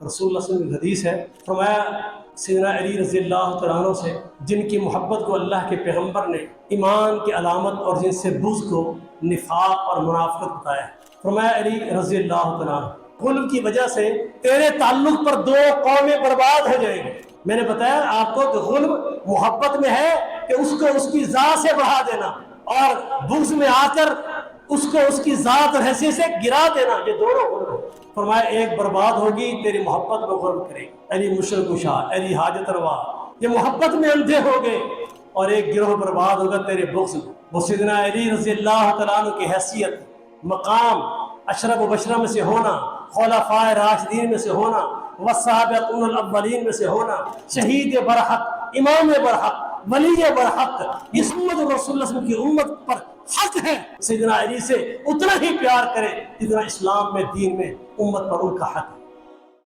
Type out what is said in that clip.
रसूलुल्लाह सल्लल्लाहु अलैहि वसल्लम की हदीस है, फरमाया सैयदना अली रज़ियल्लाहु तआला अन्हु से, जिनकी मोहब्बत को अल्लाह के पैगंबर ने ईमान की अलामत और जिनसे बुग़्ज़ को निफाक और मुनाफिकत बताया है। फरमाया अली रज़ियल्लाहु तआला अन्हु, गुल्म की वजह से तेरे ताल्लुक पर दो कौमें बर्बाद हो जाएंगी। मैंने बताया आपको कि गुल्म मोहब्बत में है कि उसको उसकी ज़ात से बढ़ा देना, और बुग़्ज़ में आकर उसको उसकी ज़ात और हैसियत से गिरा देना, ये दोनों गुल्म है। फरमाया एक बर्बाद होगी तेरी मोहब्बत में गुल्म करेगी, अली मुश्किल कुशा, अली हाजत रवा, ये मोहब्बत में अंधे हो गए, और एक गिरोह बर्बाद होगा तेरे बुग़्ज़ में। वो सैयदना अली रज़ियल्लाहु तआला अन्हु की हैसियत, मकाम, अशरफ व बशरा में से होना, खुलफाए राशिदीन में से होना, वस्साबिक़ून अव्वलीन में से होना, शहीद बरहक, इमाम बरहक, वली बरहक, इस उम्मत रसूलुल्लाह की उम्मत पर हक है सैयदना अली से उतना ही प्यार करें जितना इस्लाम में, दीन में उम्मत पर उनका हक है।